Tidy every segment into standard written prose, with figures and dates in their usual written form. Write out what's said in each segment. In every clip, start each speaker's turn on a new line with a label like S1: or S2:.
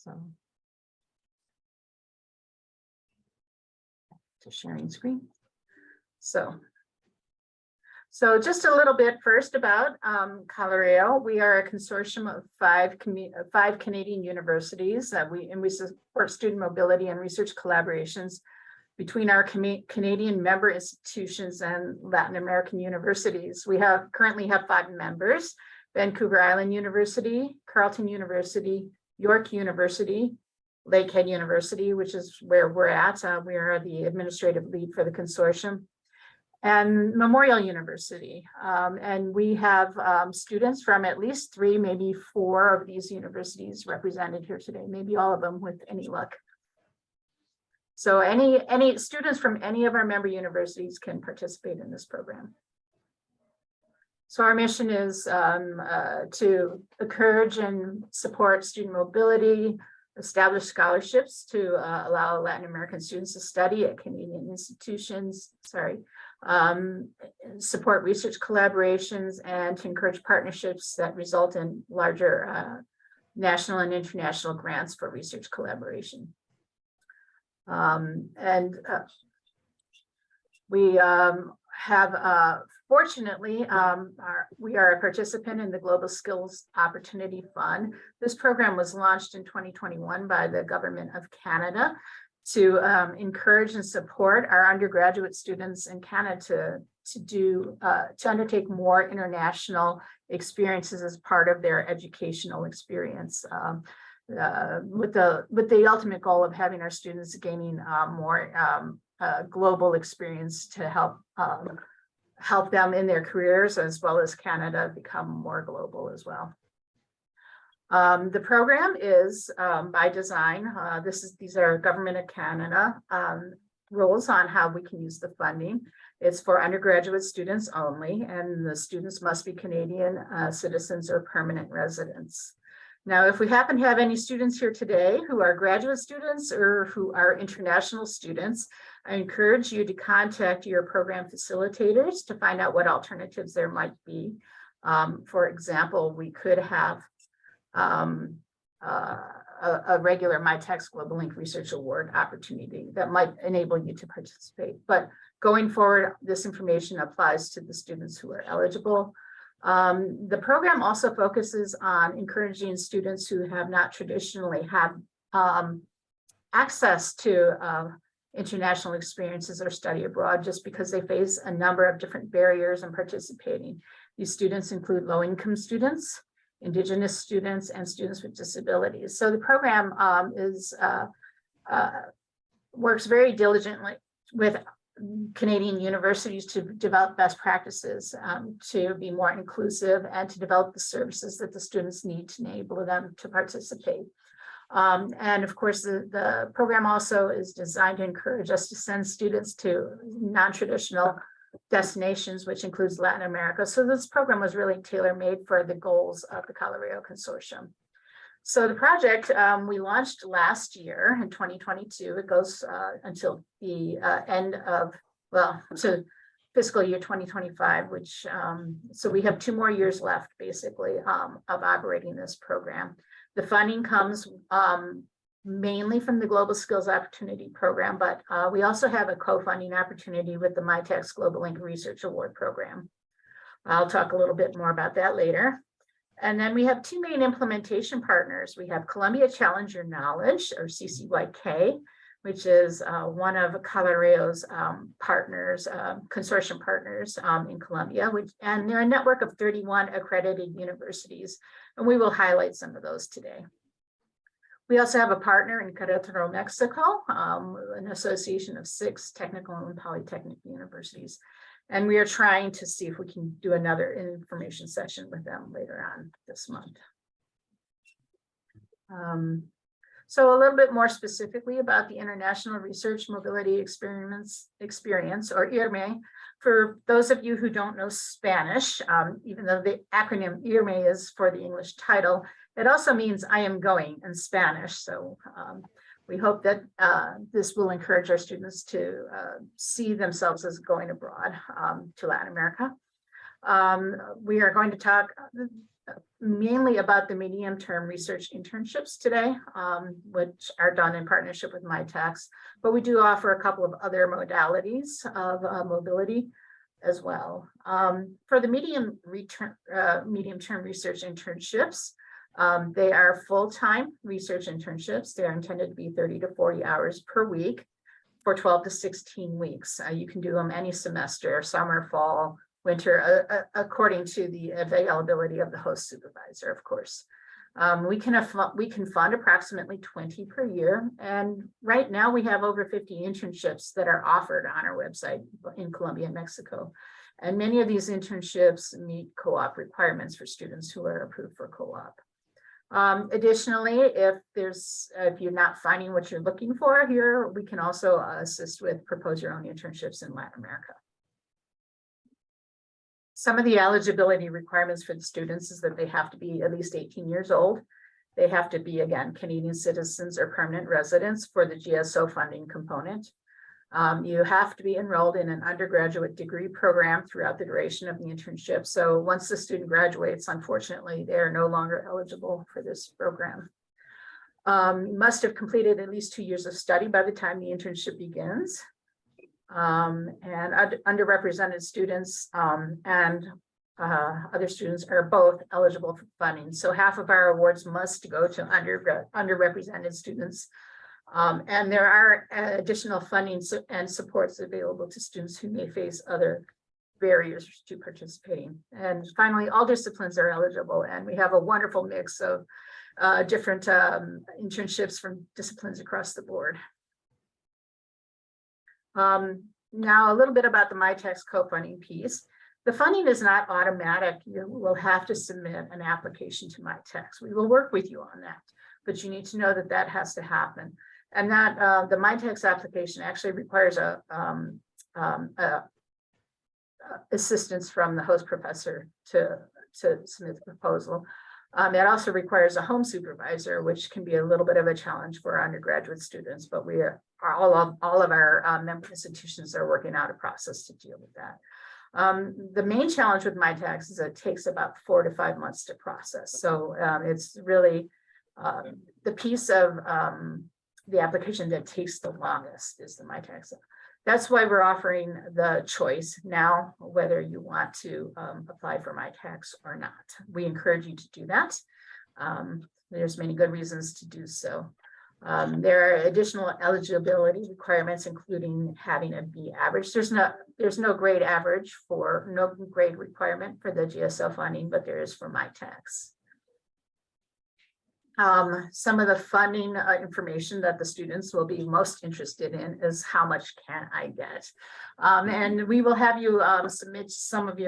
S1: So, to sharing screen. So just a little bit first about CALAREO. We are a consortium of five Canadian universities that we support student mobility and research collaborations between our Canadian member institutions and Latin American universities. We currently have 5 members: Vancouver Island University, Carleton University, York University, Lakehead University, which is where we're at. We are the administrative lead for the consortium, and Memorial University. And we have students from at least 3, maybe 4 of these universities represented here today, maybe all of them with any luck. So any students from any of our member universities can participate in this program. So our mission is to encourage and support student mobility, establish scholarships to allow Latin American students to study at Canadian institutions, support research collaborations, and to encourage partnerships that result in larger national and international grants for research collaboration. We have fortunately, we are a participant in the Global Skills Opportunity Fund. This program was launched in 2021 by the Government of Canada to encourage and support our undergraduate students in Canada to undertake more international experiences as part of their educational experience, with the ultimate goal of having our students gaining more global experience to help them in their careers, as well as Canada become more global as well. The program is by design. These are Government of Canada rules on how we can use the funding. It's for undergraduate students only, and the students must be Canadian citizens or permanent residents. Now, if we happen to have any students here today who are graduate students or who are international students, I encourage you to contact your program facilitators to find out what alternatives there might be. For example, we could have a regular MyTex Global Link Research Award opportunity that might enable you to participate. But going forward, this information applies to the students who are eligible. The program also focuses on encouraging students who have not traditionally had access to international experiences or study abroad, just because they face a number of different barriers in participating. These students include low-income students, Indigenous students, and students with disabilities. So the program works very diligently with Canadian universities to develop best practices, to be more inclusive, and to develop the services that the students need to enable them to participate. And of course, the program also is designed to encourage us to send students to non-traditional destinations, which includes Latin America. So this program was really tailor-made for the goals of the CALAREO Consortium. So the project we launched last year in 2022. It goes until the end of, to fiscal year 2025, which, so we have 2 more years left, basically, of operating this program. The funding comes mainly from the Global Skills Opportunity Program, but we also have a co-funding opportunity with the MyTex Global Link Research Award Program. I'll talk a little bit more about that later. And then we have 2 main implementation partners. We have Colombia Challenger Knowledge, or CCYK, which is one of CALAREO's partners, consortium partners in Colombia, and they're a network of 31 accredited universities, and we will highlight some of those today. We also have a partner in Querétaro, Mexico, an association of 6 technical and polytechnic universities. And we are trying to see if we can do another information session with them later on this month. So a little bit more specifically about the International Research Mobility Experience, or IRME. For those of you who don't know Spanish, even though the acronym IRME is for the English title, it also means I am going in Spanish. So we hope that this will encourage our students to see themselves as going abroad to Latin America. We are going to talk mainly about the medium-term research internships today, which are done in partnership with MyTax, but we do offer a couple of other modalities of mobility as well. For the medium-term research internships, they are full-time research internships. They're intended to be 30 to 40 hours per week for 12 to 16 weeks. You can do them any semester, summer, fall, winter, according to the availability of the host supervisor, of course. We can fund approximately 20 per year. And right now we have over 50 internships that are offered on our website in Colombia and Mexico. And many of these internships meet co-op requirements for students who are approved for co-op. Additionally, if you're not finding what you're looking for here, we can also assist with propose your own internships in Latin America. Some of the eligibility requirements for the students is that they have to be at least 18 years old. They have to be, again, Canadian citizens or permanent residents for the GSO funding component. You have to be enrolled in an undergraduate degree program throughout the duration of the internship. So once the student graduates, unfortunately, they are no longer eligible for this program. You must have completed at least 2 years of study by the time the internship begins. And underrepresented students and other students are both eligible for funding. So half of our awards must go to underrepresented students. And there are additional funding and supports available to students who may face other barriers to participating. And finally, all disciplines are eligible, and we have a wonderful mix of different internships from disciplines across the board. Now, a little bit about the MyTax co-funding piece. The funding is not automatic. You will have to submit an application to MyTax. We will work with you on that, but you need to know that that has to happen. And that the MyTax application actually requires assistance from the host professor to submit the proposal. It also requires a home supervisor, which can be a little bit of a challenge for our undergraduate students, but we are all of our member institutions are working out a process to deal with that. The main challenge with MyTax is it takes about 4 to 5 months to process. So it's really the piece of the application that takes the longest is the MyTax. That's why we're offering the choice now, whether you want to apply for MyTax or not. We encourage you to do that. There's many good reasons to do so. There are additional eligibility requirements, including having a B average. There's no grade average no grade requirement for the GSO funding, but there is for MyTax. Some of the funding information that the students will be most interested in is how much can I get? And we will have you submit some of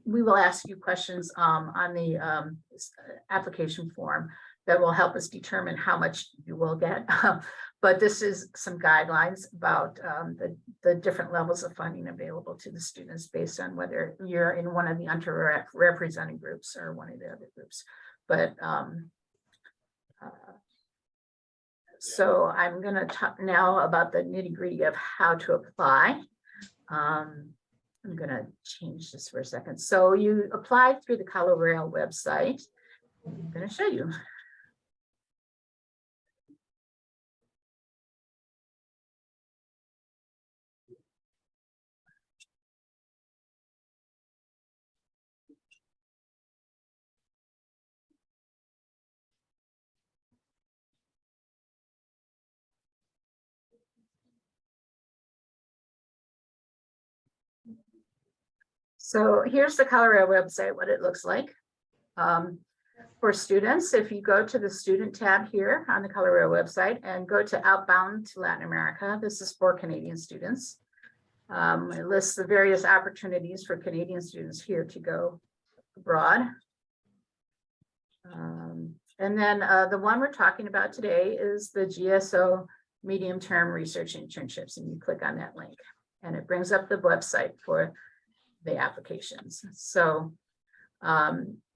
S1: we will ask you questions on the application form that will help us determine how much you will get. But this is some guidelines about the different levels of funding available to the students based on whether you're in one of the underrepresented groups or one of the other groups. But so I'm going to talk now about the nitty-gritty of how to apply. I'm going to change this for a second. So you apply through the CALAREO website. I'm going to show you. So here's the CALAREO website, what it looks like. For students, if you go to the student tab here on the CALAREO website and go to Outbound to Latin America, this is for Canadian students. It lists the various opportunities for Canadian students here to go abroad. And then the one we're talking about today is the GSO medium-term research internships, and you click on that link and it brings up the website for the applications. So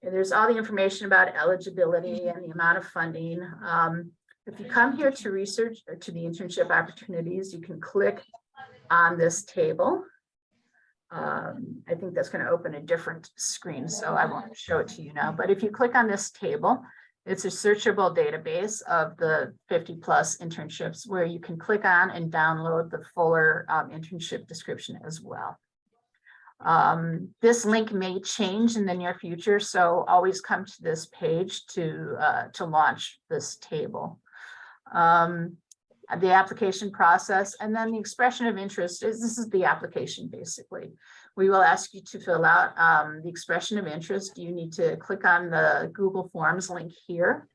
S1: there's all the information about eligibility and the amount of funding. If you come here to research or to the internship opportunities, you can click on this table. I think that's going to open a different screen, so I won't show it to you now. But if you click on this table, it's a searchable database of the 50 plus internships where you can click on and download the fuller internship description as well. This link may change in the near future, so always come to this page to launch this table. The application process, and then the expression of interest this is the application basically. We will ask you to fill out the expression of interest. You need to click on the Google Forms link here,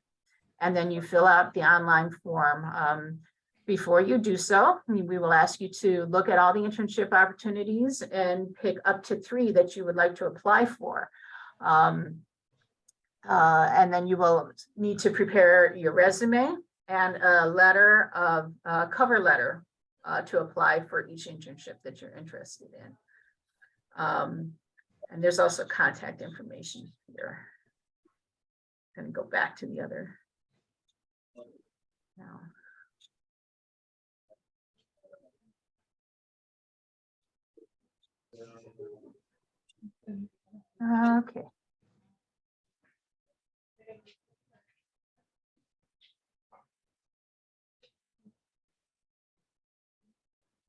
S1: and then you fill out the online form. Before you do so, we will ask you to look at all the internship opportunities and pick up to 3 that you would like to apply for. And then you will need to prepare your resume and a letter of cover letter to apply for each internship that you're interested in. And there's also contact information here. I'm going to go back to the other now. Okay.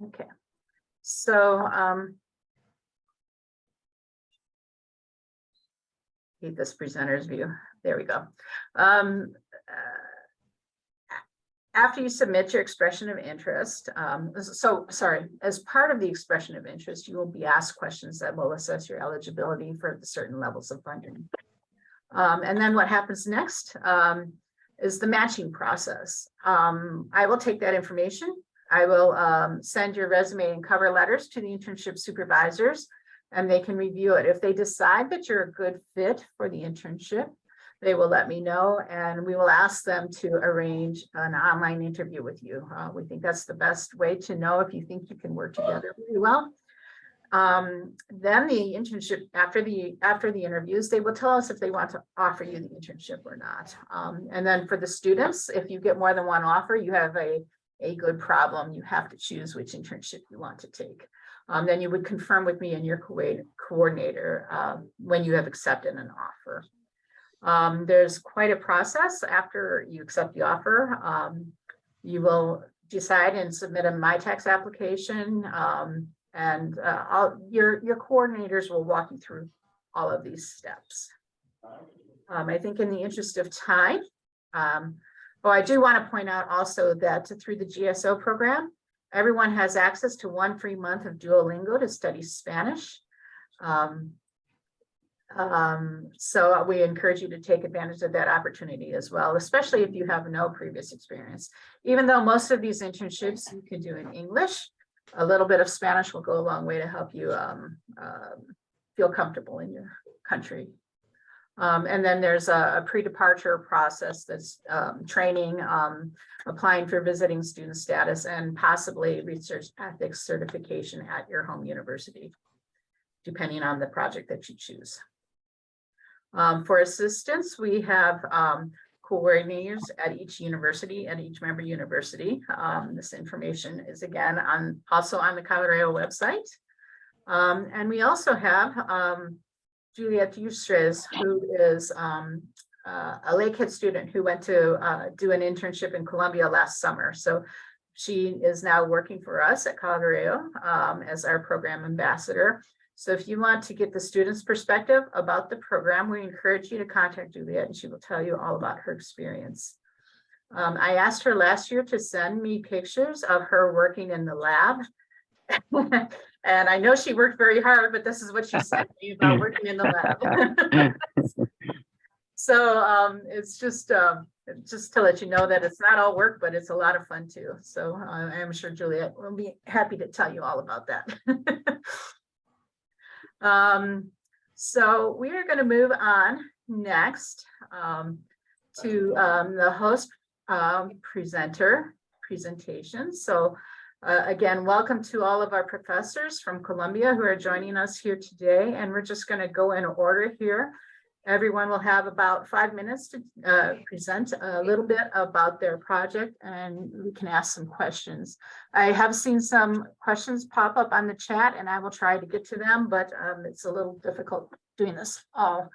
S1: Okay. So keep this presenter's view. There we go. After you submit your expression of interest, as part of the expression of interest, you will be asked questions that will assess your eligibility for the certain levels of funding. And then what happens next is the matching process. I will take that information. I will send your resume and cover letters to the internship supervisors, and they can review it. If they decide that you're a good fit for the internship, they will let me know, and we will ask them to arrange an online interview with you. We think that's the best way to know if you think you can work together really well. Then the internship, after the interviews, they will tell us if they want to offer you the internship or not. And then for the students, if you get more than one offer, you have a good problem. You have to choose which internship you want to take. Then you would confirm with me and your coordinator when you have accepted an offer. There's quite a process after you accept the offer. You will decide and submit a MyTax application, and your coordinators will walk you through all of these steps. I think in the interest of time, I do want to point out also that through the GSO program, everyone has access to 1 free month of Duolingo to study Spanish. So we encourage you to take advantage of that opportunity as well, especially if you have no previous experience. Even though most of these internships you can do in English, a little bit of Spanish will go a long way to help you feel comfortable in your country. And then there's a pre-departure process that's training, applying for visiting student status, and possibly research ethics certification at your home university, depending on the project that you choose. For assistance, we have coordinators at each university, at each member university. This information is again also on the CALAREO website. And we also have Juliet Yustres, who is a Lakehead student who went to do an internship in Colombia last summer. So she is now working for us at CALAREO as our program ambassador. So if you want to get the students' perspective about the program, we encourage you to contact Juliet, and she will tell you all about her experience. I asked her last year to send me pictures of her working in the lab. And I know she worked very hard, but this is what she said to me about working in the lab. So it's just to let you know that it's not all work, but it's a lot of fun too. So I'm sure Juliet will be happy to tell you all about that. So we are going to move on next to the host presentation. So again, welcome to all of our professors from Colombia who are joining us here today. And we're just going to go in order here Everyone will have about 5 minutes to present a little bit about their project, and we can ask some questions. I have seen some questions pop up on the chat, and I will try to get to them, but it's a little difficult doing this all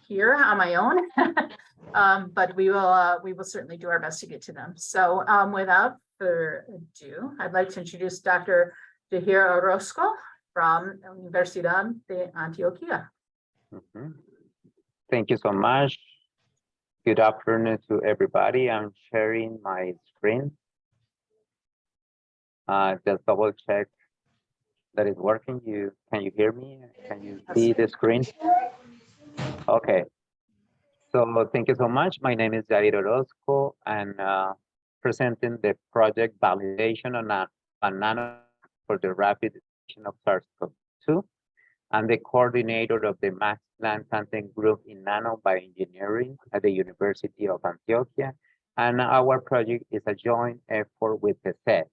S1: here on my own. But we will certainly do our best to get to them. So without further ado, I'd like to introduce Dr. Dahir Orozco from Universidad de Antioquia.
S2: Thank you so much. Good afternoon to everybody. I'm sharing my screen. Just double check that it's working. Can you hear me? Can you see the screen? Okay. So thank you so much. My name is David Orozco, and presenting the project validation on nano for the rapid detection of SARS-CoV-2. I'm the coordinator of the Max Planck Content Group in Nanobioengineering at the University of Antioquia, and our project is a joint effort with CCYK.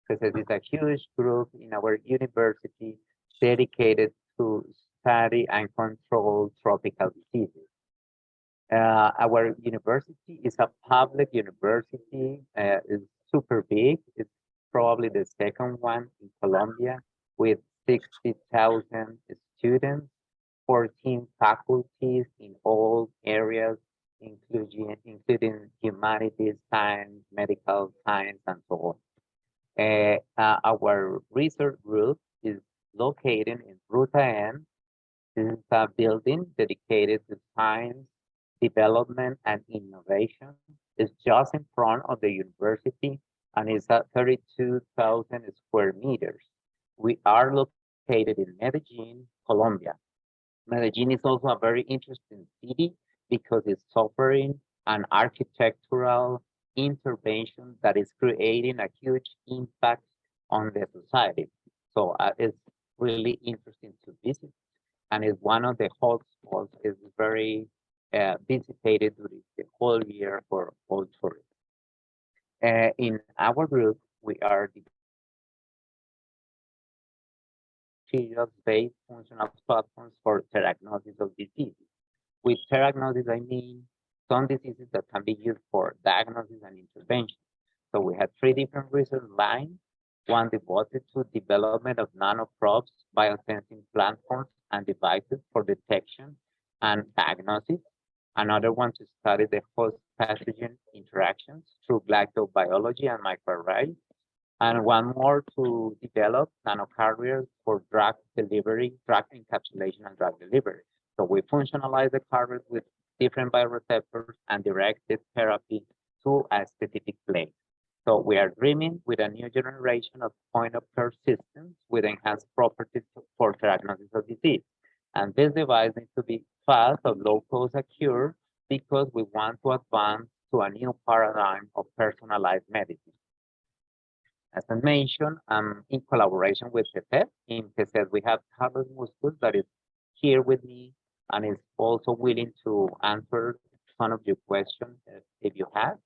S2: CCYK is a huge group in our university dedicated to study and control tropical diseases. Our university is a public university. It's super big. It's probably the second one in Colombia, with 60,000 students, 14 faculties in all areas, including humanities, science, medical science, and so on. Our research group is located in Ruta N. This is a building dedicated to science, development, and innovation. It's just in front of the university, and it's at 32,000 square meters. We are located in Medellin, Colombia. Medellin is also a very interesting city because it's offering an architectural intervention that is creating a huge impact on the society. So it's really interesting to visit, and it's one of the hotspots. It's very visited during the whole year for all tourists. In our group, we are materials-based functional platforms for diagnosis of diseases. With diagnosis, I mean some diseases that can be used for diagnosis and intervention. So we have 3 different research lines, one devoted to development of nanoprobes, biosensing platforms, and devices for detection and diagnosis. Another one to study the host pathogen interactions through glycobiology and microarrays, and one more to develop nanocarriers for drug delivery, drug encapsulation, and drug delivery. So we functionalize the carriers with different bioreceptors and direct the therapy to a specific place. So we are dreaming with a new generation of point-of-care systems with enhanced properties for diagnosis of disease. And this device needs to be fast or low-cost secure because we want to advance to a new paradigm of personalized medicine. As I mentioned, in collaboration with CCYK, in CCYK we have Carlos Muscus that is here with me and is also willing to answer some of your questions if you have.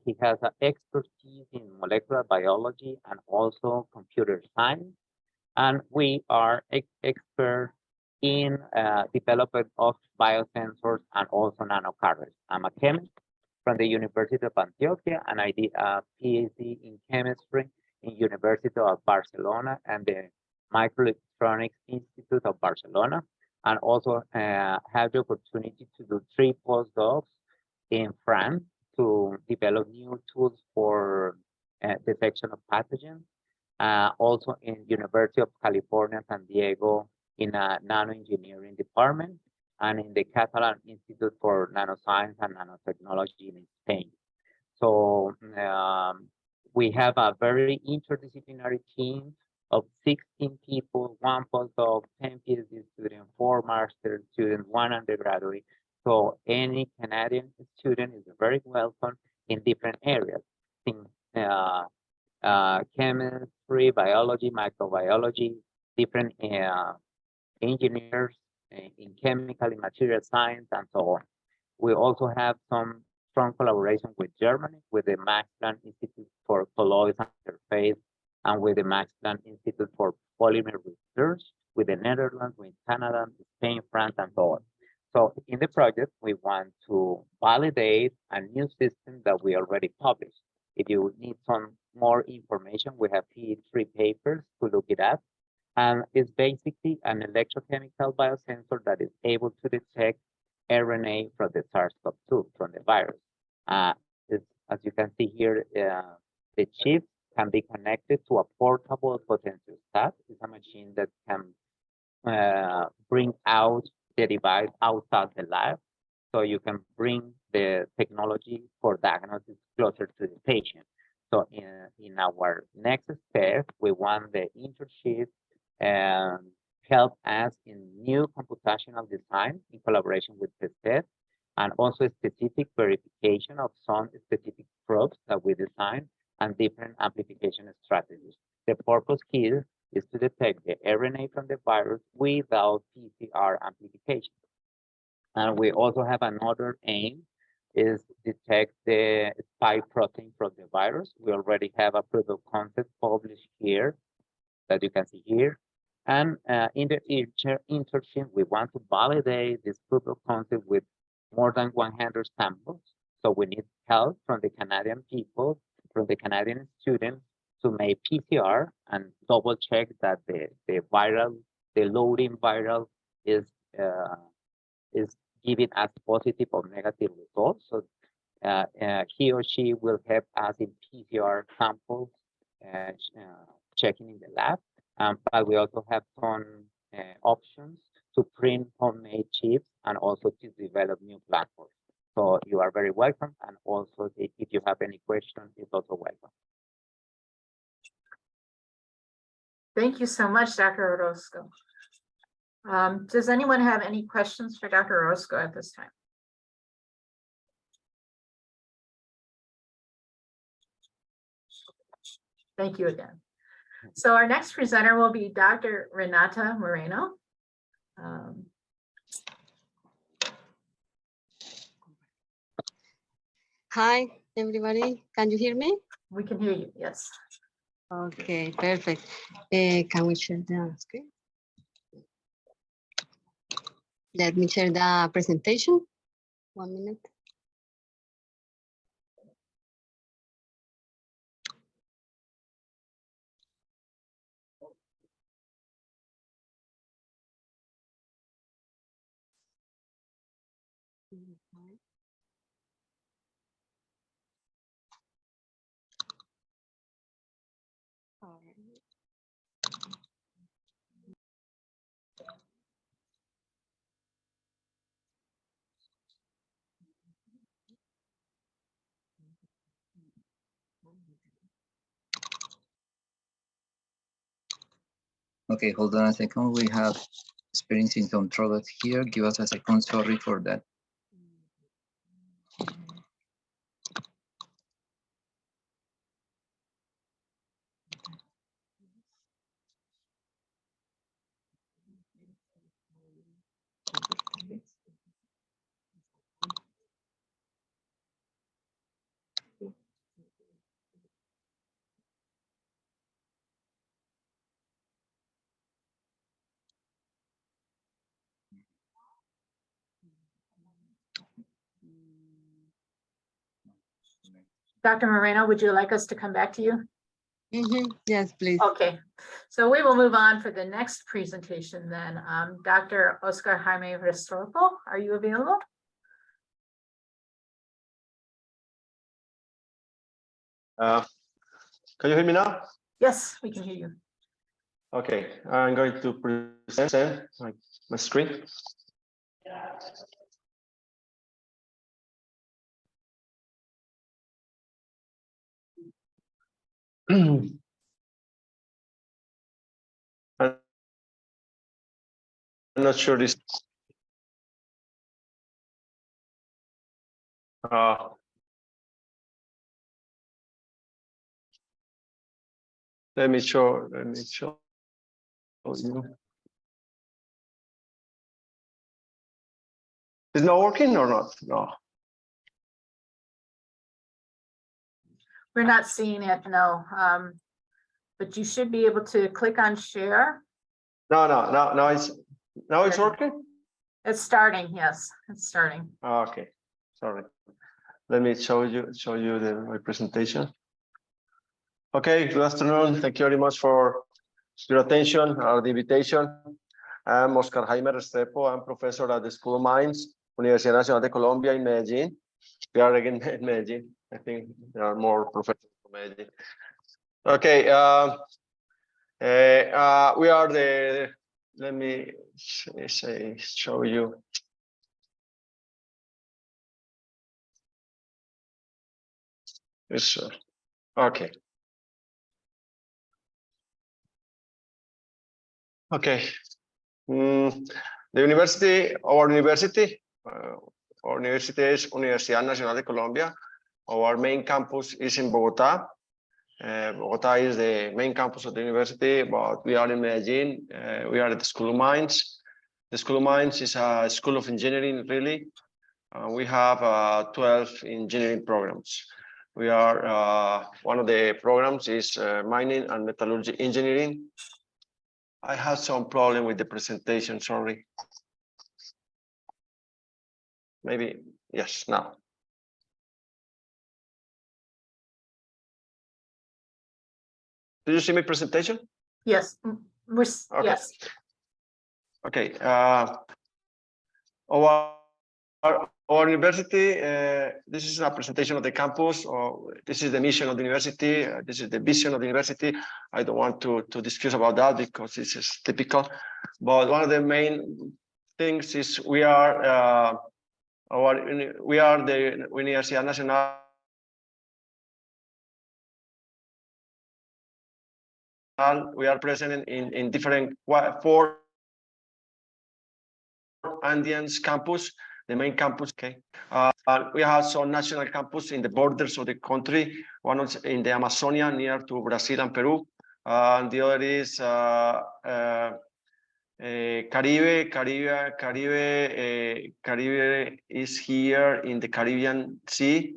S2: He has an expertise in molecular biology and also computer science. And we are experts in development of biosensors and also nanocarriers. I'm a chemist from the University of Antioquia, and I did a PhD in chemistry in University of Barcelona and the Microelectronics Institute of Barcelona, and also had the opportunity to do 3 postdocs in France to develop new tools for detection of pathogens. Also in University of California, San Diego, in a nanoengineering department, and in the Catalan Institute for Nanoscience and Nanotechnology in Spain. So we have a very interdisciplinary team of 16 people, 1 postdoc, 10 PhD students, 4 master students, 1 undergraduate. So any Canadian student is very welcome in different areas, in chemistry, biology, microbiology, different engineers in chemical, in material science, and so on. We also have some strong collaboration with Germany, with the Max Planck Institute for Colloids and Interface, and with the Max Planck Institute for Polymer Research, with the Netherlands, with Canada, Spain, France, and so on. So in the project, we want to validate a new system that we already published. If you need some more information, we have here 3 papers to look it up. And it's basically an electrochemical biosensor that is able to detect RNA from the SARS-CoV-2, from the virus. As you can see here, the chip can be connected to a portable potentiostat. It's a machine that can bring out the device outside the lab. So you can bring the technology for diagnosis closer to the patient. So in our next step, we want the internship help us in new computational design in collaboration with TESTED, and also specific verification of some specific probes that we design and different amplification strategies. The purpose here is to detect the RNA from the virus without PCR amplification. And we also have another aim is detect the spike protein from the virus. We already have a proof of concept published here that you can see here. And in the internship, we want to validate this proof of concept with more than 100 samples. So we need help from the Canadian people, from the Canadian students to make PCR and double check that the loading viral is giving us positive or negative results. So he or she will help us in PCR samples checking in the lab. But we also have some options to print homemade chips and also to develop new platforms. So you are very welcome. And also if you have any questions, it's also welcome.
S1: Thank you so much, Dr. Orozco. Does anyone have any questions for Dr. Orozco at this time? Thank you again. So our next presenter will be Dr. Renata Moreno.
S3: Hi, everybody. Can you hear me?
S1: We can hear you, yes.
S3: Okay, perfect. Can we share the screen? Let me share the presentation. 1 minute.
S4: Okay, hold on a second. We have experiencing some troubles here. Give us a second. Sorry for that.
S1: Dr. Moreno, would you like us to come back to you?
S3: Yes, please.
S1: Okay, so we will move on for the next presentation then. Dr. Oscar Jaime Restrepo, are you available?
S5: Can you hear me now?
S1: Yes, we can hear you.
S5: Okay, I'm going to present my screen. I'm not sure this. Let me show you. Is it not working or not? No.
S1: We're not seeing it, no. But you should be able to click on share.
S5: No, it's working.
S1: It's starting, yes, it's starting.
S5: Okay, sorry. Let me show you my presentation. Okay, good afternoon. Thank you very much for your attention or the invitation. I'm Oscar Jaime Restrepo. I'm professor at the School of Mines, Universidad Nacional de Colombia in Medellin. We are again in Medellin. I think there are more professors from Medellin. Okay, we are the, let me show you. Yes, okay. Okay. The university, our university is Universidad Nacional de Colombia. Our main campus is in Bogota. Bogota is the main campus of the university, but we are in Medellin. We are at the School of Mines. The School of Mines is a school of engineering, really. We have 12 engineering programs. We are, one of the programs is mining and metallurgy engineering. I have some problem with the presentation, sorry. Maybe, yes, now. Do you see my presentation?
S1: Yes,
S5: Okay.
S1: yes.
S5: Okay. Our university, this is a presentation of the campus, or this is the mission of the university, this is the vision of the university. I don't want to discuss about that because this is typical, but one of the main things is we are the Universidad Nacional we are present in different 4 Andeans campus, the main campus. Okay, we have some national campus in the borders of the country. One is in the Amazonia near to Brazil and Peru, and the other is Caribe is here in the Caribbean Sea.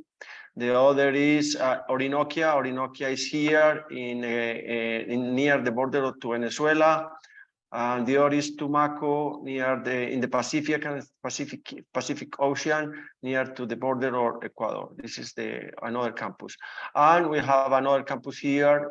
S5: The other is Orinoquia. Orinoquia is here in near the border to Venezuela. And the other is Tumaco near in the Pacific Ocean near to the border of Ecuador. This is another campus. And we have another campus here,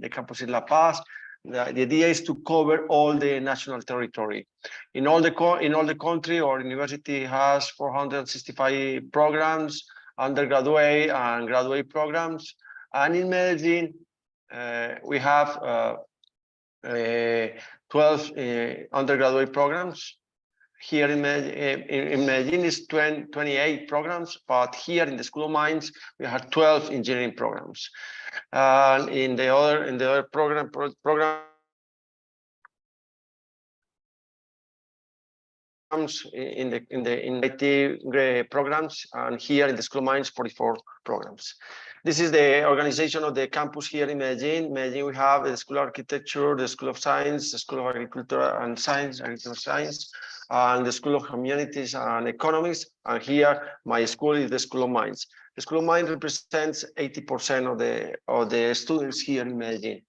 S5: the campus in La Paz. The idea is to cover all the national territory. In all the country, our university has 465 programs, undergraduate and graduate programs. And in Medellin, we have 12 undergraduate programs. Here in Medellin is 28 programs, but here in the School of Mines, we have 12 engineering programs. And in the other program in IT programs, and here in the School of Mines, 44 programs. This is the organization of the campus here in Medellin. Medellin, we have the School of Architecture, the School of Science, the School of Agriculture and Science, and the School of Humanities and Economics. And here, my school is the School of Mines. The School of Mines represents 80% of the students here in Medellin.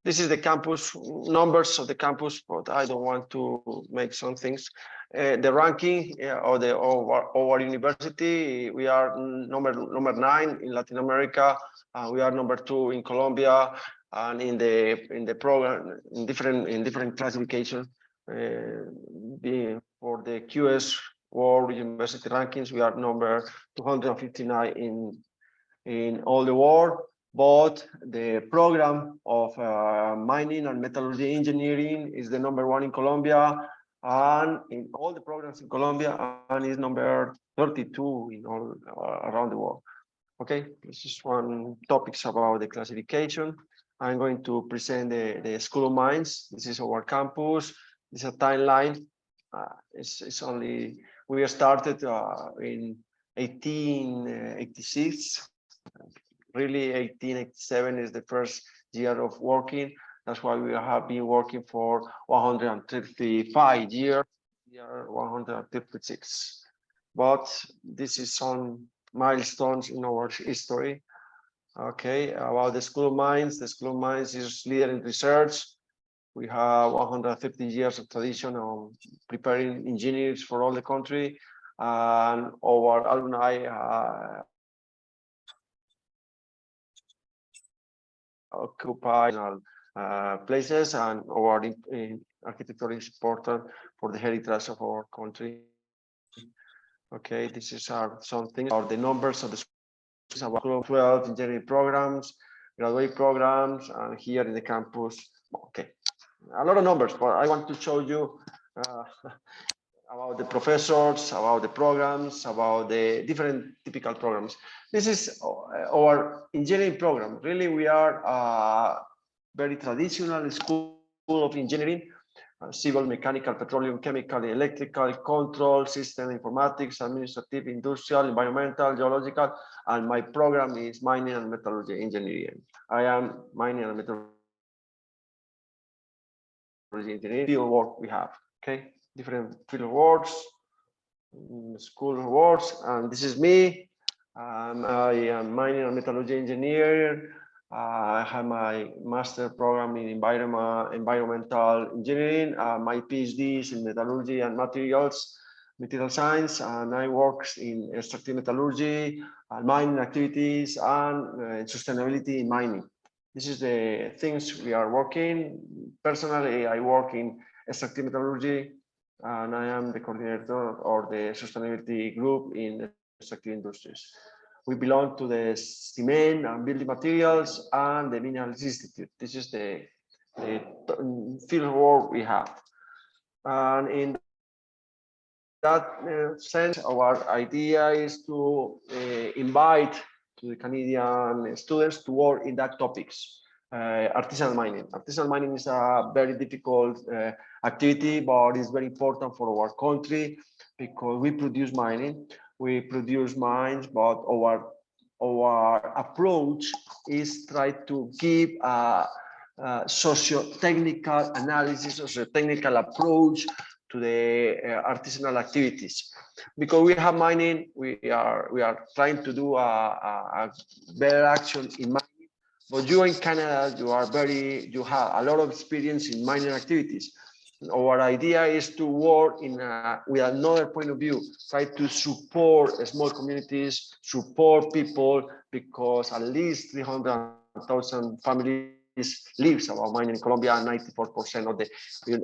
S5: This is the campus, numbers of the campus, but I don't want to make some things. The ranking of our university, we are number 9 in Latin America. We are number 2 in Colombia, and in the program in different classifications. For the QS World University Rankings, we are number 259 in all the world. But the program of mining and metallurgy engineering is the number 1 in Colombia, and in all the programs in Colombia, and is number 32 in all around the world. Okay, this is one topics about the classification. I'm going to present the School of Mines. This is our campus. This is a timeline. It's only we started in 1886. Really, 1887 is the first year of working. That's why we have been working for 135 years, year 136. But this is some milestones in our history. Okay, about the School of Mines. The School of Mines is leader in research. We have 150 years of tradition of preparing engineers for all the country, and our alumni occupy places, and our architecture is important for the heritage of our country. Okay, this is some things about the numbers of the schools, about 12 engineering programs, graduate programs, and here in the campus. Okay, a lot of numbers, but I want to show you about the professors, about the programs, about the different typical programs. This is our engineering program. Really, we are a very traditional school of engineering, civil, mechanical, petroleum, chemical, electrical, control, system, informatics, administrative, industrial, environmental, geological, and my program is mining and metallurgy engineering. I am mining and metallurgy engineering field work we have, okay? Different field works, school works, and this is me. I am mining and metallurgy engineer. I have my master program in environmental engineering. My PhD is in metallurgy and material science, and I work in extractive metallurgy, mining activities, and sustainability in mining. This is the things we are working. Personally, I work in extractive metallurgy, and I am the coordinator of the sustainability group in extractive industries. We belong to the cement and building materials and the minerals institute. This is the field work we have. And in that sense, our idea is to invite to the Canadian students to work in that topics. Artisanal mining. Artisanal mining is a very difficult activity, but it's very important for our country because we produce mining. We produce mines, but our approach is try to give a socio-technical analysis, socio-technical approach to the artisanal activities. Because we have mining, we are trying to do a better action in mining. But you in Canada, you have a lot of experience in mining activities. Our idea is to work with another point of view, try to support small communities, support people, because at least 300,000 families lives about mining in Colombia, and 94%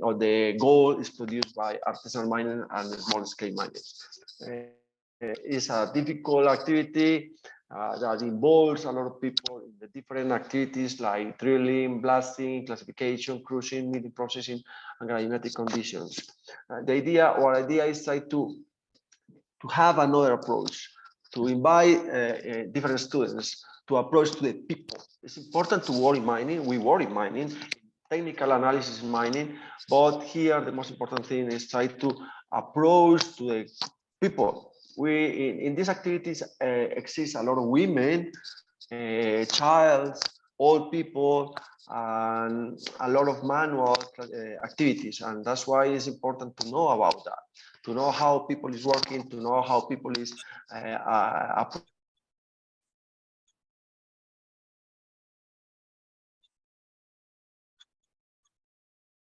S5: of the gold is produced by artisanal mining and small scale mining. It's a difficult activity that involves a lot of people in the different activities like drilling, blasting, classification, crushing, milling, processing, and granular conditions. Our idea is try to have another approach, to invite different students to approach to the people. It's important to work in mining. We work in mining, technical analysis in mining, but here the most important thing is try to approach to the people. In these activities exist a lot of women, child, old people, and a lot of manual activities, and that's why it's important to know about that, to know how people is working, to know how people is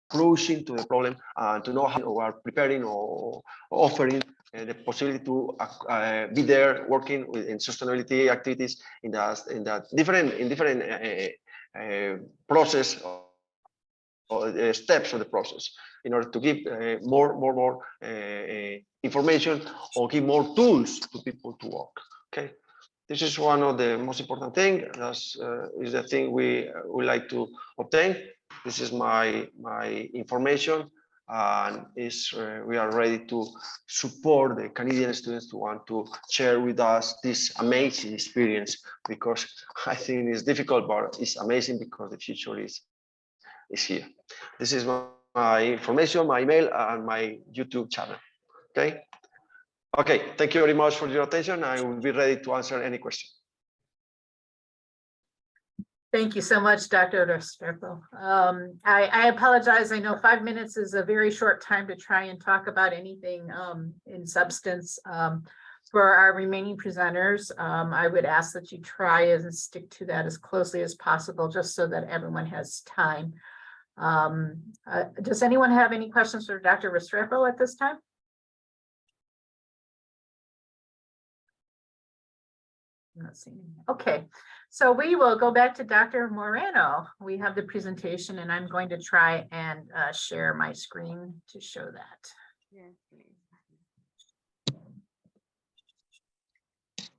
S5: approaching to the problem, and to know how we are preparing or offering the possibility to be there working in sustainability activities in that different process or steps of the process, in order to give more information or give more tools to people to work. Okay, this is one of the most important things. That is the thing we would like to obtain. This is my information, and we are ready to support the Canadian students who want to share with us this amazing experience, because I think it's difficult, but it's amazing because the future is here. This is my information, my email, and my YouTube channel. Okay. Okay. Thank you very much for your attention. I will be ready to answer any question.
S1: Thank you so much, Dr. Restrepo. I apologize. I know 5 minutes is a very short time to try and talk about anything in substance. For our remaining presenters, I would ask that you try and stick to that as closely as possible, just so that everyone has time. Does anyone have any questions for Dr. Restrepo at this time? Not seeing any. Okay, so we will go back to Dr. Moreno. We have the presentation and I'm going to try and share my screen to show that.
S3: Yes, please.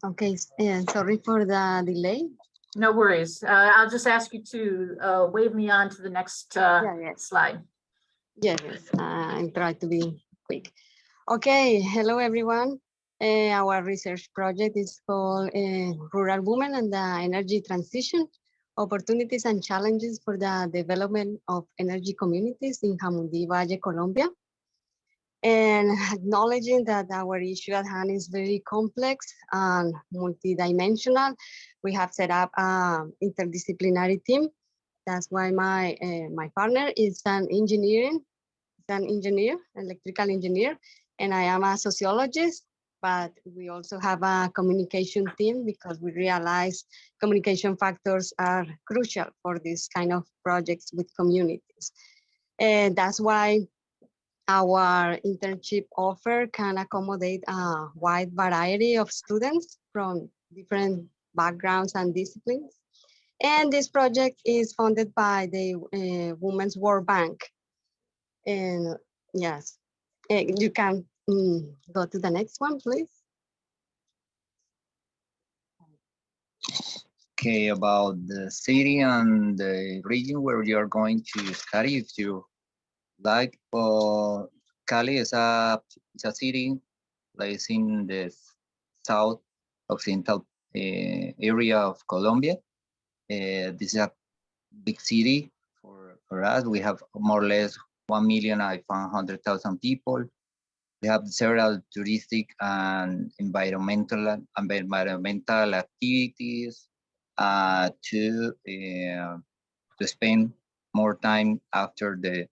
S3: Okay, sorry for the delay.
S1: No worries. I'll just ask you to wave me on to the next slide.
S3: Yes, I try to be quick. Okay, hello everyone. Our research project is called Rural Women and the Energy Transition, Opportunities and Challenges for the Development of Energy Communities in Jamundí Valle, Colombia. And acknowledging that our issue at hand is very complex and multidimensional, we have set up an interdisciplinary team. That's why my partner is an engineer, electrical engineer, and I am a sociologist, but we also have a communication team because we realize communication factors are crucial for this kind of projects with communities. And that's why our internship offer can accommodate a wide variety of students from different backgrounds and disciplines. And this project is funded by the Women's World Bank. And yes, you can go to the next one, please.
S4: Okay, about the city and the region where you are going to study, if you like, Cali is it's a city placed in the south occidental area of Colombia. This is a big city for us. We have more or less 1,500,000 people. We have several touristic and environmental activities to spend more time after the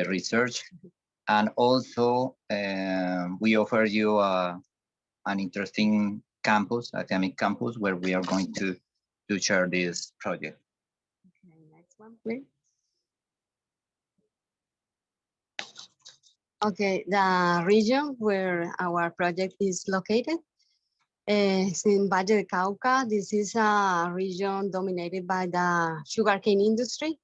S4: research. And also we offer you an interesting campus, academic campus, where we are going to share this project.
S3: Okay, next one, please. Okay, the region where our project is located is in Valle de Cauca. This is a region dominated by the sugarcane industry,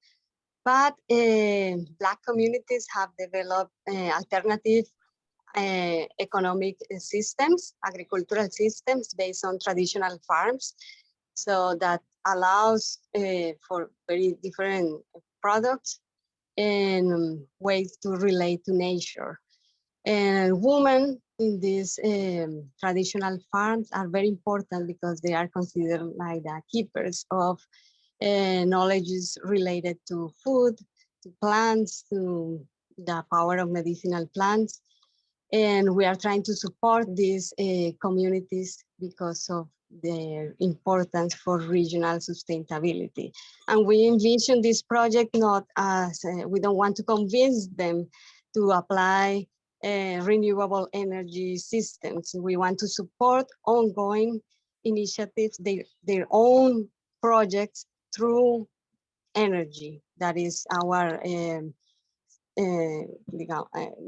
S3: but Black communities have developed alternative economic systems, agricultural systems based on traditional farms. So that allows for very different products and ways to relate to nature. And women in these traditional farms are very important because they are considered like the keepers of knowledges related to food, to plants, to the power of medicinal plants. And we are trying to support these communities because of their importance for regional sustainability. And we envision this project not as, we don't want to convince them to apply renewable energy systems. We want to support ongoing initiatives, their own projects through energy. That is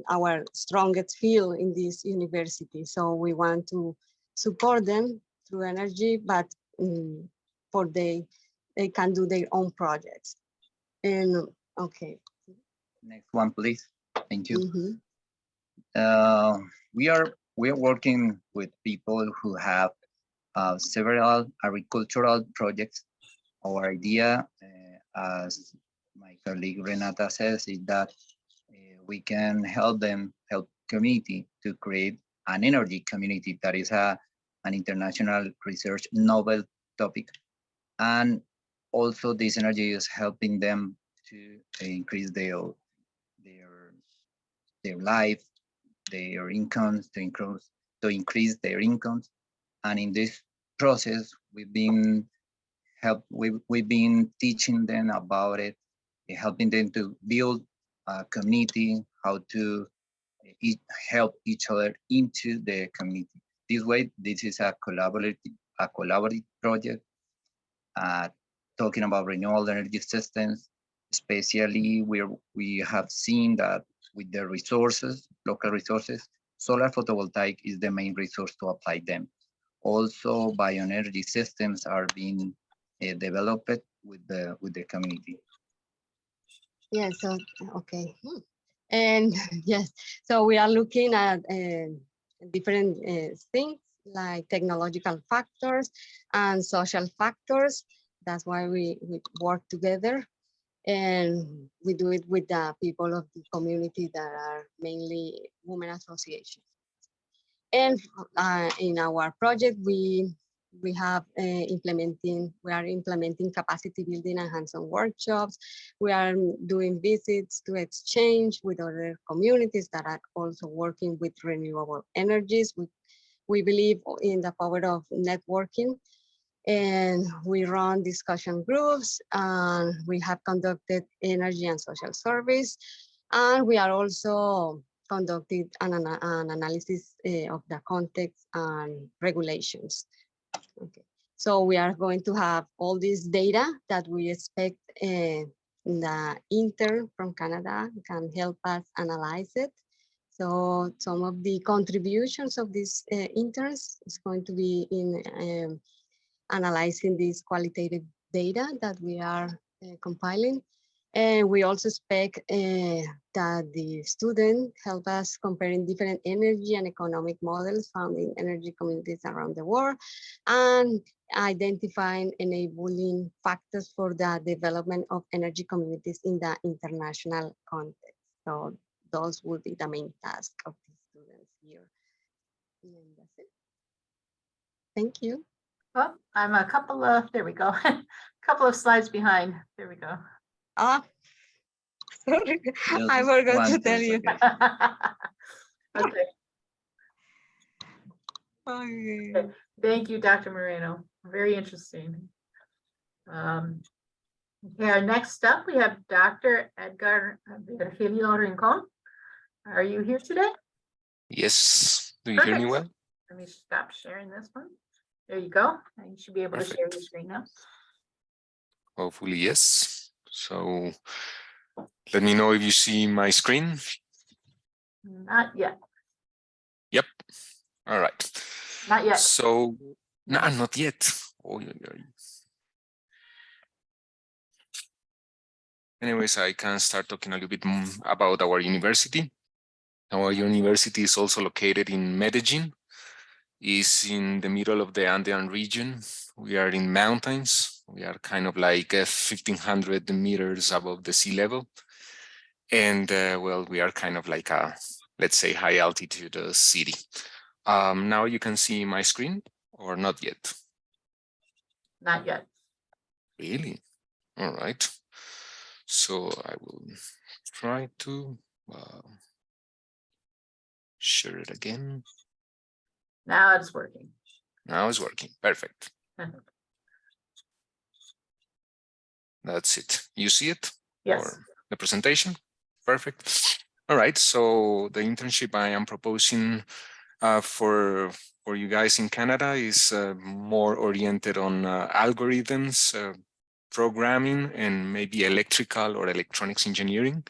S3: our strongest field in this university. So we want to support them through energy, but for they can do their own projects. And okay.
S4: Next one, please. Thank you.
S3: Mm-hmm.
S4: We are working with people who have several agricultural projects. Our idea, as my colleague Renata says, is that we can help community to create an energy community. That is an international research novel topic. And also this energy is helping them to increase their life, their incomes, to increase their incomes. And in this process, we've been teaching them about it, helping them to build a community, how to help each other into the community. This way, this is a collaborative project talking about renewable energy systems especially where we have seen that with the resources, local resources, solar photovoltaic is the main resource to apply them. Also, bioenergy systems are being developed with the community.
S3: Yeah, so, okay. And yes, so we are looking at different things like technological factors and social factors. That's why we work together, and we do it with the people of the community that are mainly women associations. And in our project, we are implementing capacity building and hands-on workshops. We are doing visits to exchange with other communities that are also working with renewable energies. We believe in the power of networking, and we run discussion groups, and we have conducted energy and social surveys, and we are also conducted an analysis of the context and regulations. Okay, so we are going to have all this data that we expect the intern from Canada can help us analyze it. So some of the contributions of these interns is going to be in analyzing this qualitative data that we are compiling. And we also expect that the student help us comparing different energy and economic models found in energy communities around the world, and identifying enabling factors for the development of energy communities in the international context. So those will be the main task of the students here. And that's it. Thank you.
S1: Oh, I'm a couple of, there we go. Couple of slides behind. There we go.
S3: Ah, sorry, I
S4: Just
S3: forgot to
S4: one
S3: tell you.
S1: Okay,
S3: Okay.
S1: thank you, Dr. Moreno. Very interesting. Okay, our next up, we have Dr. Edgar Virgilio Rincon. Are you here today?
S6: Yes. Do you hear me well?
S1: Let me stop sharing this one. There you go. And you should be able to share your screen now.
S6: Hopefully, yes. So let me know if you see my screen.
S1: Not yet.
S6: Yep. All right.
S1: Not yet.
S6: So, no, not yet. Oh, yeah, yeah. Anyways, I can start talking a little bit about our university. Our university is also located in Medellin. Is in the middle of the Andean region. We are in mountains. We are kind of like 1,500 meters above the sea level. And well, we are kind of like a, let's say, high altitude city. Now you can see my screen or not yet?
S1: Not yet.
S6: Really? All right. So I will try to share it again.
S1: Now it's working.
S6: Now it's working. Perfect. That's it. You see it?
S1: Yes.
S6: Or the presentation? Perfect. All right. So the internship I am proposing for you guys in Canada is more oriented on algorithms, programming, and maybe electrical or electronics engineering.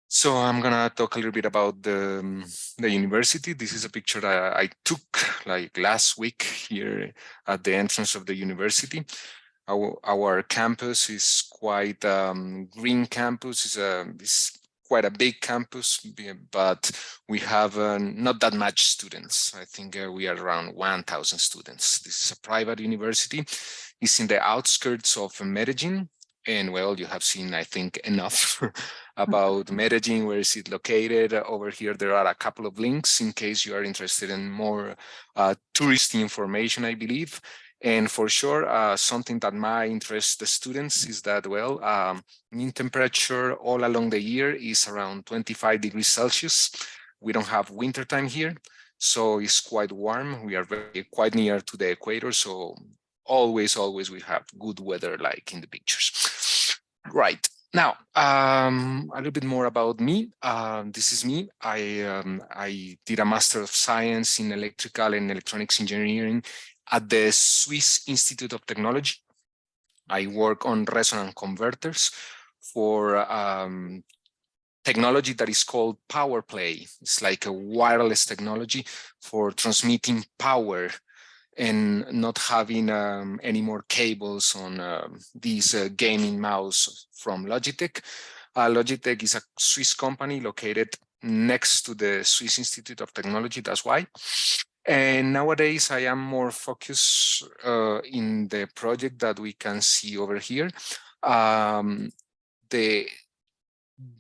S6: So I'm gonna talk a little bit about the university. This is a picture that I took like last week here at the entrance of the university. Our campus is quite green campus. It's quite a big campus, but we have not that much students. I think we are around 1,000 students. This is a private university. It's in the outskirts of Medellin. And well, you have seen, I think, enough about Medellin. Where is it located? Over here, there are a couple of links in case you are interested in more touristy information, I believe. And for sure, something that might interest the students is that, well, mean temperature all along the year is around 25 degrees Celsius. We don't have winter time here, so it's quite warm. We are quite near to the equator, so always we have good weather like in the pictures. Right. Now, a little bit more about me. This is me. I did a Master of Science in Electrical and Electronics Engineering at the Swiss Institute of Technology. I work on resonant converters for technology that is called power play. It's like a wireless technology for transmitting power and not having any more cables on these gaming mouse from Logitech. Logitech is a Swiss company located next to the Swiss Institute of Technology, that's why. And nowadays I am more focused in the project that we can see over here. The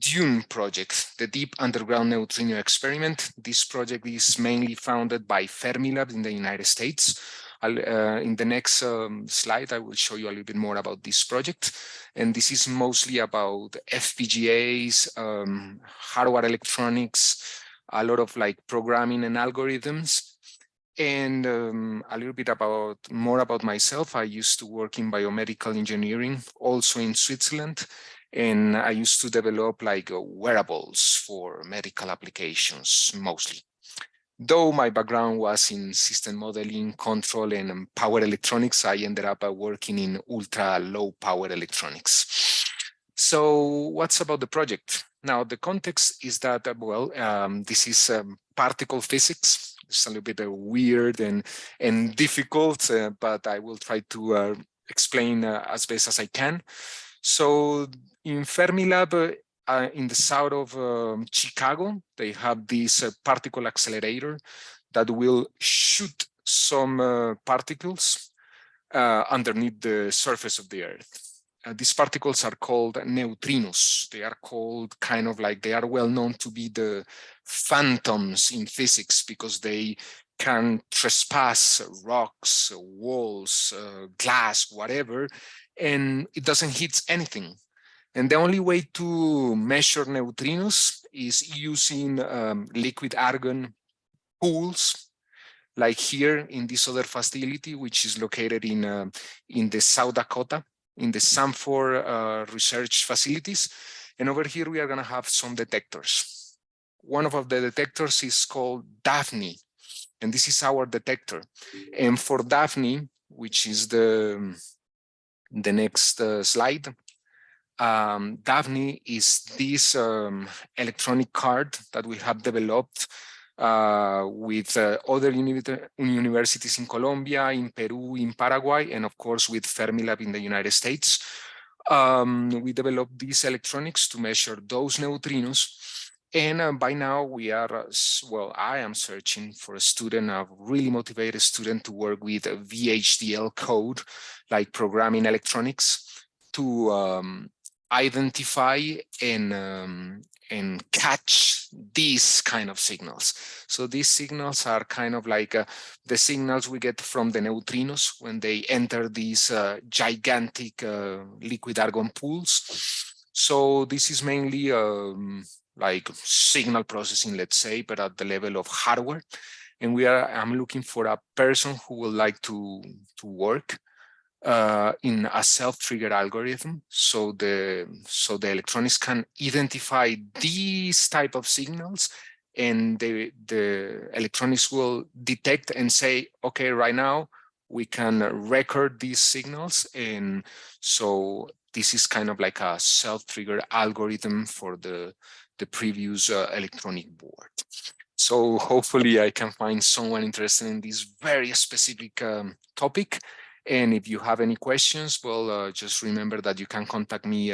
S6: DUNE project, the Deep Underground Neutrino Experiment. This project is mainly funded by Fermilab in the United States. In the next slide, I will show you a little bit more about this project. And this is mostly about FPGAs, hardware electronics, a lot of like programming and algorithms. And a little bit more about myself. I used to work in biomedical engineering, also in Switzerland. And I used to develop like wearables for medical applications mostly. Though my background was in system modeling, control, and power electronics, I ended up working in ultra low power electronics. So what's about the project? Now, the context is that, this is particle physics. It's a little bit weird and difficult, but I will try to explain as best as I can. So in Fermilab, in the south of Chicago, they have this particle accelerator that will shoot some particles underneath the surface of the Earth. These particles are called neutrinos. They are called kind of like, they are well known to be the phantoms in physics because they can trespass rocks, walls, glass, whatever, and it doesn't hit anything. And the only way to measure neutrinos is using liquid argon pools, like here in this other facility, which is located in the South Dakota, in the Sanford research facilities. And over here, we are gonna have some detectors. One of the detectors is called Daphne, and this is our detector. And for Daphne, which is the next slide, Daphne is this electronic card that we have developed with other universities in Colombia, in Peru, in Paraguay, and of course with Fermilab in the United States. We developed these electronics to measure those neutrinos. And by now we are, I am searching for a really motivated student to work with VHDL code, like programming electronics, to identify and catch these kind of signals. So these signals are kind of like the signals we get from the neutrinos when they enter these gigantic liquid argon pools. So this is mainly like signal processing, let's say, but at the level of hardware. And I'm looking for a person who would like to work in a self-trigger algorithm, so the electronics can identify these type of signals, and the electronics will detect and say, okay, right now we can record these signals, and so this is kind of like a self-trigger algorithm for the previous electronic board. So hopefully I can find someone interested in this very specific topic. And if you have any questions, just remember that you can contact me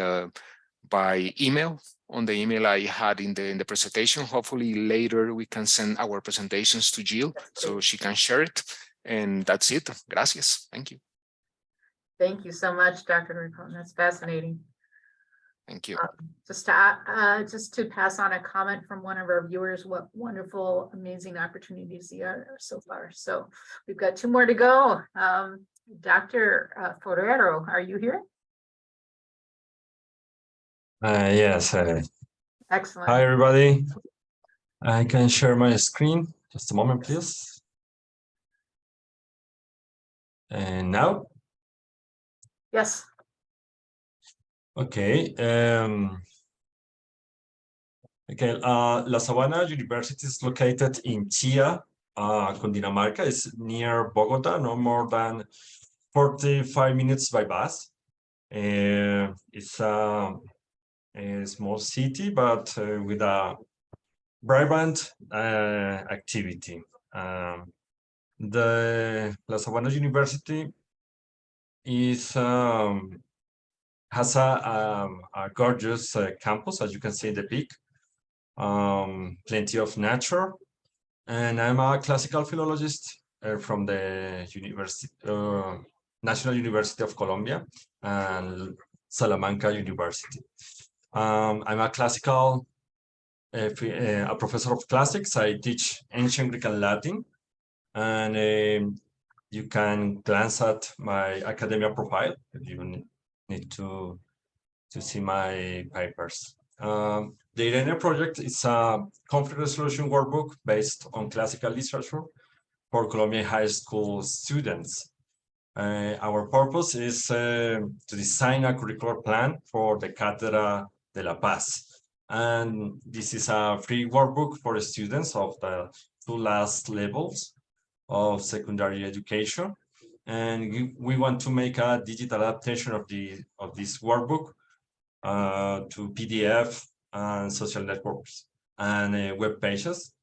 S6: by email on the email I had in the presentation. Hopefully later we can send our presentations to Jill so she can share it. And that's it. Gracias. Thank you.
S1: Thank you so much, Dr. Rincon. That's fascinating.
S6: Thank you.
S1: Just to pass on a comment from one of our viewers, what wonderful, amazing opportunities there are so far. So we've got 2 more to go. Dr. Forero, are you here?
S7: Yes.
S1: Excellent.
S7: Hi, everybody. I can share my screen. Just a moment, please. And now?
S1: Yes.
S7: Okay. La Sabana University is located in Chia, Cundinamarca. It's near Bogota, no more than 45 minutes by bus. It's a a small city, but with a vibrant activity. The La Sabana University is has a gorgeous campus, as you can see in the peak. Plenty of nature, and I'm a classical philologist from the National University of Colombia and Salamanca University. I'm a classical, a professor of classics. I teach ancient Greek and Latin, and you can glance at my academia profile if you need to see my papers. The IRENE project is a conflict resolution workbook based on classical literature for Colombian high school students. Our purpose is to design a curricular plan for the Cátedra de la Paz. And this is a free workbook for students of the two last levels of secondary education. And we want to make a digital adaptation of this workbook to PDF and social networks and web pages.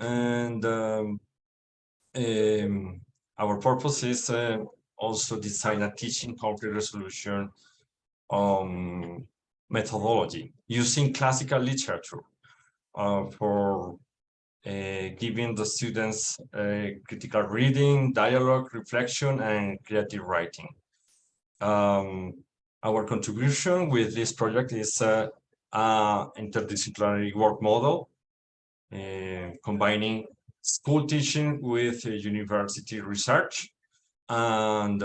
S7: And our purpose is also design a teaching conflict resolution methodology using classical literature for giving the students critical reading, dialogue, reflection, and creative writing. Our contribution with this project is an interdisciplinary work model, combining school teaching with university research, and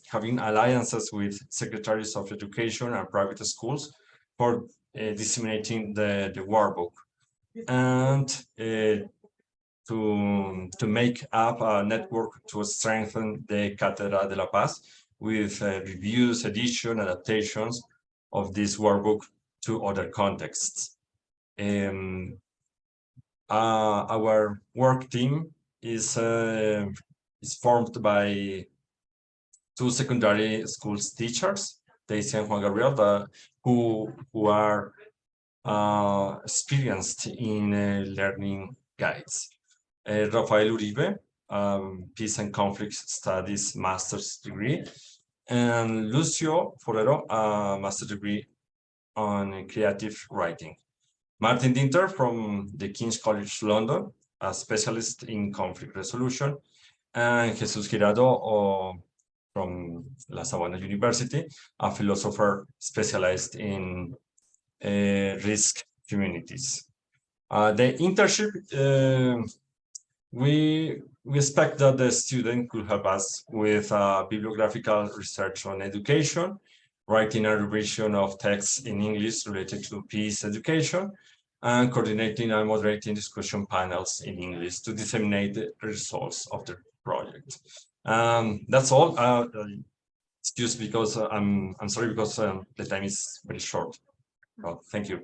S7: having alliances with secretaries of education and private schools for disseminating the workbook, and to make up a network to strengthen the Cátedra de la Paz with reviews, edition, adaptations of this workbook to other contexts. Our work team is formed by two secondary schools teachers, Daisy and Juan Gabriel, who are experienced in learning guides. Rafael Uribe, Peace and Conflict Studies master's degree, and Lucio Forero, a master's degree on creative writing. Martin Dinter from the King's College London, a specialist in conflict resolution, and Jesus Girado from La Sabana University, a philosopher specialized in risk communities. The internship, we expect that the student could help us with bibliographical research on education, writing a revision of texts in English related to peace education, and coordinating and moderating discussion panels in English to disseminate the results of the project. That's all. Excuse because I'm sorry because the time is very short. Well, thank you.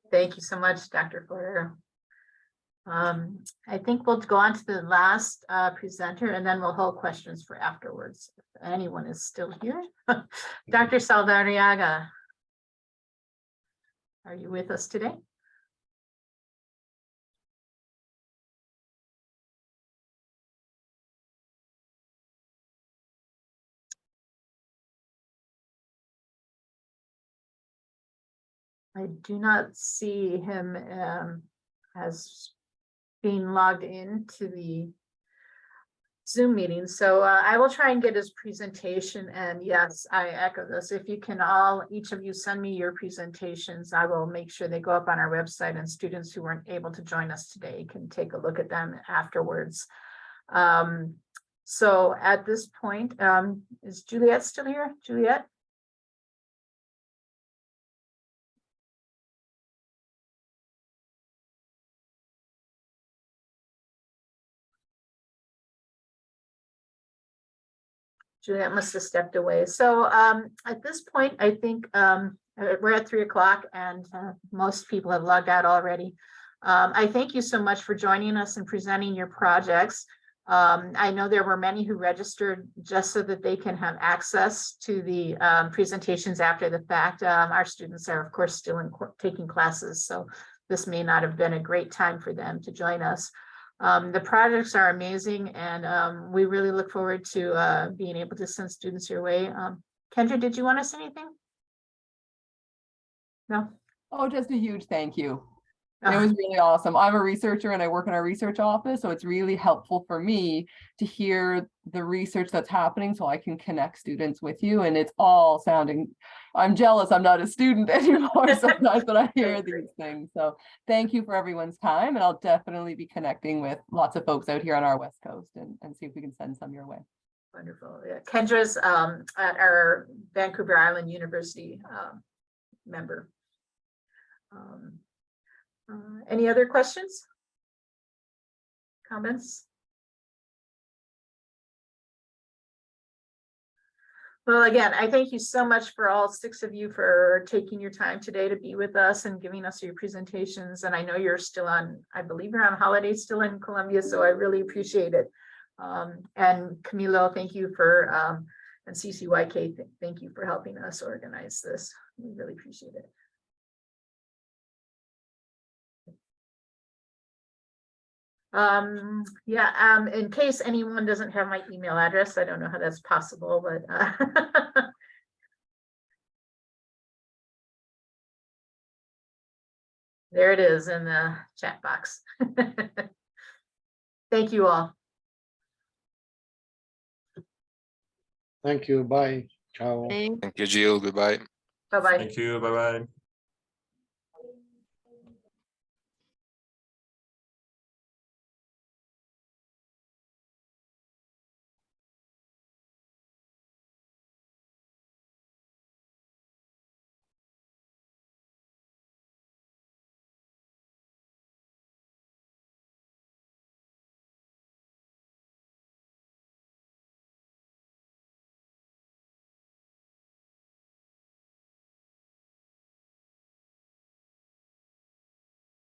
S1: Thank you so much, Dr. Forero. I think we'll go on to the last presenter, and then we'll hold questions for afterwards, if anyone is still here. Dr. Saldarriaga, are you with us today? I do not see him as being logged into the Zoom meeting. So I will try and get his presentation. And yes, I echo this. If you can each of you send me your presentations, I will make sure they go up on our website, and students who weren't able to join us today can take a look at them afterwards. So at this point, is Juliet still here? Juliet? Juliet must have stepped away. So at this point, I think we're at 3 o'clock, and most people have logged out already. I thank you so much for joining us and presenting your projects. I know there were many who registered just so that they can have access to the presentations after the fact. Our students are, of course, still taking classes, so this may not have been a great time for them to join us. The projects are amazing, and we really look forward to being able to send students your way. Kendra, did you want to say anything? No?
S8: Oh, just a huge thank you. It
S1: Ah.
S8: was really awesome. I'm a researcher and I work in our research office, so it's really helpful for me to hear the research that's happening so I can connect students with you. And it's all sounding, I'm jealous I'm not a student anymore sometimes when I hear these things. So thank you for everyone's time, and I'll definitely be connecting with lots of folks out here on our West Coast and see if we can send some your way.
S1: Wonderful. Yeah. Kendra's at our Vancouver Island University member. Any other questions? Comments? Well, again, I thank you so much for all 6 of you for taking your time today to be with us and giving us your presentations. And I know you're still on, I believe you're on holiday still in Colombia, so I really appreciate it. And Camilo, thank you for, and CCYK, thank you for helping us organize this. We really appreciate it. In case anyone doesn't have my email address, I don't know how that's possible, but there it is in the chat box. Thank you all.
S9: Thank you. Bye. Ciao.
S6: Thank you, Jill. Goodbye.
S1: Bye-bye.
S7: Thank you. Bye bye.